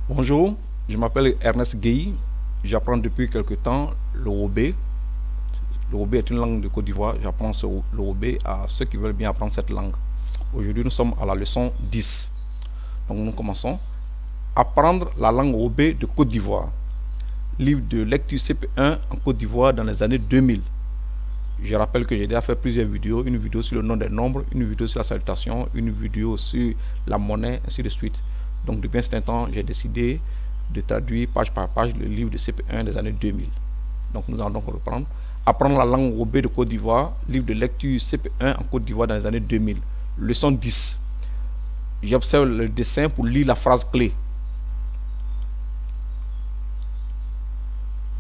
Bonjour, je m'appelle Ernest Gueye. J'apprends depuis quelque temps le Wobé. Le Wobé est une langue de Côte d'Ivoire. J'apprends le Wobé à ceux qui veulent bien apprendre cette langue. Aujourd'hui, nous sommes à la leçon 10. Donc, nous commençons. Apprendre la langue Wobé de Côte d'Ivoire. Livre de lecture CP1 en Côte d'Ivoire dans les années 2000. Je rappelle que j'ai déjà fait plusieurs vidéos. Une vidéo sur le nom des nombres, une vidéo sur la salutation, une vidéo sur la monnaie, ainsi de suite. Donc depuis un certain temps, j'ai décidé de traduire page par page le livre de CP1 des années 2000. Donc nous allons donc reprendre. Apprendre la langue Wobé de Côte d'Ivoire, livre de lecture CP1 en Côte d'Ivoire dans les années 2000. Leçon 10. J'observe le dessin pour lire la phrase clé.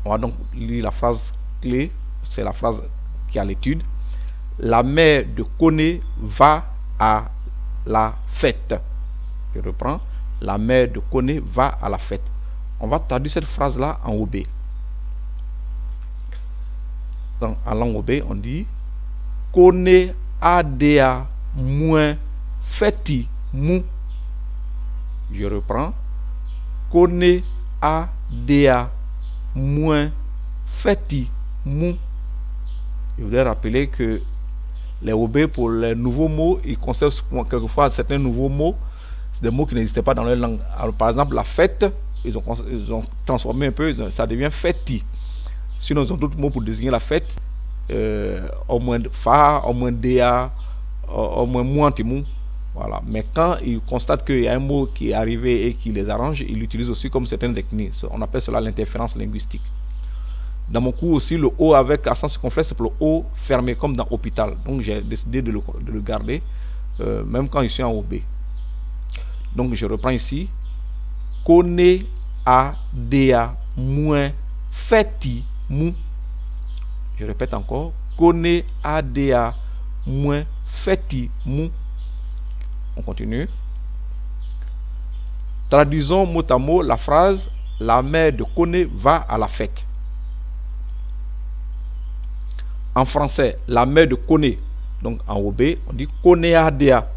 On va donc lire la phrase clé. C'est la phrase qui est à l'étude. La mère de Koné va à la fête. Je reprends. La mère de Koné va à la fête. On va traduire cette phrase-là en Wobé. En langue Wobé, on dit Koné adea moins feti mou. Je reprends. Koné adea moins feti mou. Je voudrais rappeler que les Wobé, pour les nouveaux mots, ils conservent quelquefois certains nouveaux mots. C'est des mots qui n'existaient pas dans leur langue. Alors, par exemple, la fête, ils ont transformé un peu, ça devient fêti. Sinon, ils ont d'autres mots pour désigner la fête. Au moins fa, au moins dea, au moins mouantimou. Voilà. Mais quand ils constatent qu'il y a un mot qui est arrivé et qui les arrange, ils l'utilisent aussi comme certaines techniques. On appelle cela l'interférence linguistique. Dans mon cours aussi, le O avec accent circonflexe, c'est pour le O fermé, comme dans hôpital. Donc j'ai décidé de le garder, même quand je suis en OB. Donc je reprends ici. Koné a dea moins feti mou. Je répète encore. Koné a dea moins feti mou. On continue. Traduisons mot à mot la phrase la mère de Koné va à la fête. En français, la mère de Koné, donc en OB, on dit Koné a dea.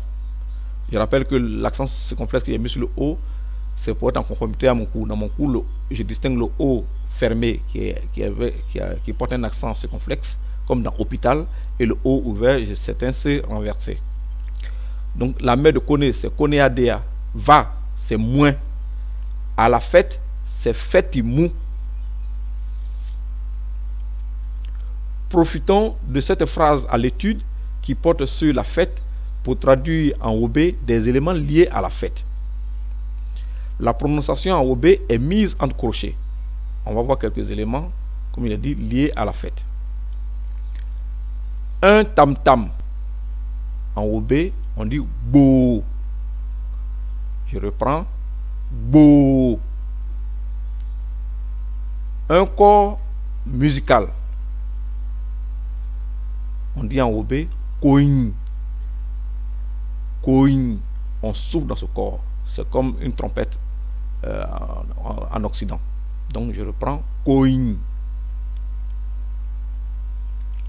Je rappelle que l'accent circonflexe que j'ai mis sur le O, c'est pour être en conformité à mon cours. Dans mon cours, je distingue le O fermé qui porte un accent circonflexe, comme dans hôpital, et le O ouvert, c'est un C renversé. Donc la mère de Koné, c'est Koné Adea. Va, c'est moins. À la fête, c'est fêtimou. Profitons de cette phrase à l'étude qui porte sur la fête pour traduire en OB des éléments liés à la fête. La prononciation en OB est mise entre crochets. On va voir quelques éléments, comme il a dit, liés à la fête. Un tam-tam. En OB, on dit bo. Je reprends. Bo. Un corps musical. On dit en OB koin. Koin. On souffle dans ce corps. C'est comme une trompette en Occident. Donc je reprends koin.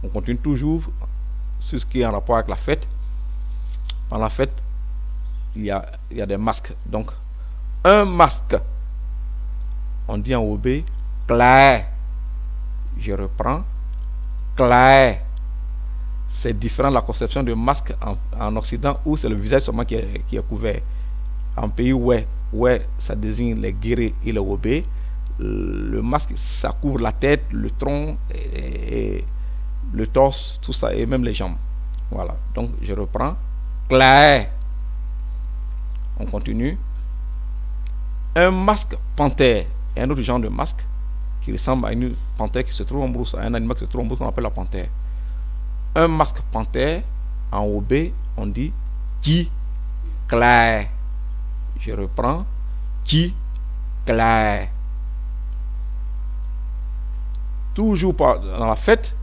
On continue toujours sur ce qui est en rapport avec la fête. Dans la fête, il y a des masques. Donc, un masque. On dit en OB clair. Je reprends clair. C'est différent de la conception de masque en Occident où c'est le visage seulement qui est couvert. En pays où ça désigne les guéris et les Wobé, le masque ça couvre la tête, le tronc et le torse, tout ça, et même les jambes. Voilà, donc je reprends clair. On continue. Un masque panthère. Il y a un autre genre de masque qui ressemble à une panthère qui se trouve en brousse, à un animal qui se trouve en brousse qu'on appelle la panthère. Un masque panthère, en OB, on dit ti clair. Je reprends ti clair. Toujours dans la fête,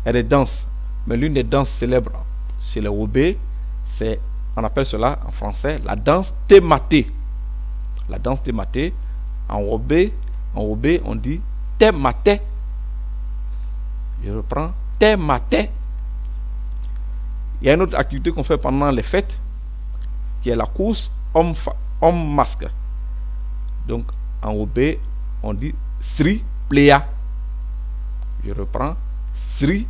il y a des danses. Mais l'une des danses célèbres chez les Wobé, c'est, on appelle cela en français, la danse thématée. La danse thématée, en Wobé, on dit thématé. Je reprends thématé. Il y a une autre activité qu'on fait pendant les fêtes, qui est la course homme-masque. Donc en OB, on dit Sri Plea. Je reprends, Sri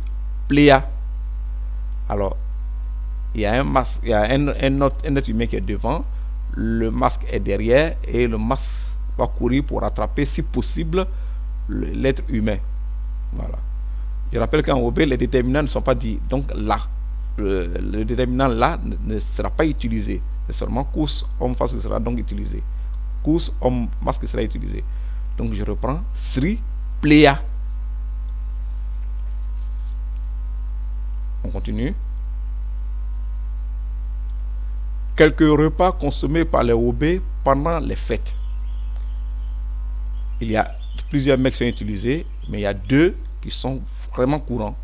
Plea. Alors, il y a un masque, il y a un autre humain qui est devant, le masque est derrière et le masque va courir pour attraper, si possible, l'être humain. Voilà. Je rappelle qu'en OB, les déterminants ne sont pas dits. Donc là, le déterminant là ne sera pas utilisé. C'est seulement cous, homme, face qui sera donc utilisé. Cous, homme, masque sera utilisé. Donc je reprends, Sri Plea. On continue. Quelques repas consommés par les OB pendant les fêtes. Il y a plusieurs mecs qui sont utilisés, mais il y a deux qui sont vraiment courants.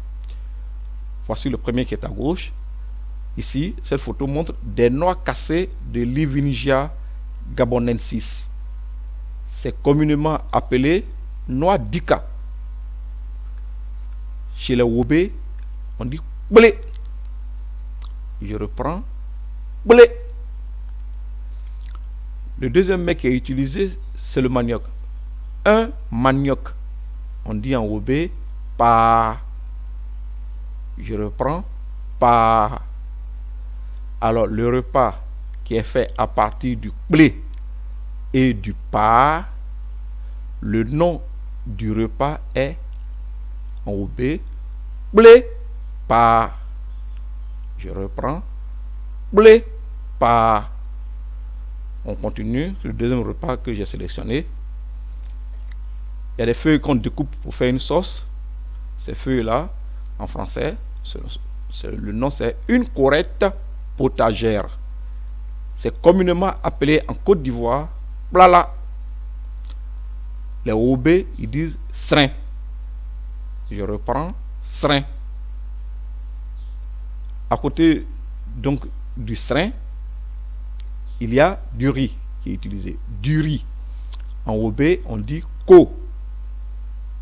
Voici le premier qui est à gauche. Ici, cette photo montre des noix cassées de Livinigia gabonensis. C'est communément appelé noix d'Ika. Chez les OB, on dit blé. Je reprends, blé. Le deuxième mec qui est utilisé, c'est le manioc. Un manioc. On dit en OB pa. Je reprends, pa. Alors le repas qui est fait à partir du blé et du pa, le nom du repas est en OB blé pa. Je reprends, blé pa. On continue, le deuxième repas que j'ai sélectionné. Il y a des feuilles qu'on découpe pour faire une sauce. Ces feuilles-là, en français, le nom c'est une corette potagère. C'est communément appelé en Côte d'Ivoire blala. Les OB, ils disent serin. Je reprends, serin. À côté donc du serin, il y a du riz qui est utilisé. Du riz. En OB, on dit ko.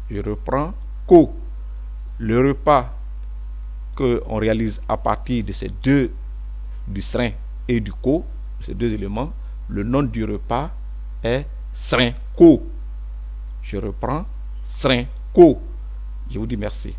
Je reprends, ko. Le repas qu'on réalise à partir de ces deux, du serin et du ko, ces deux éléments, le nom du repas est serin ko. Je reprends, serin ko. Je vous dis merci.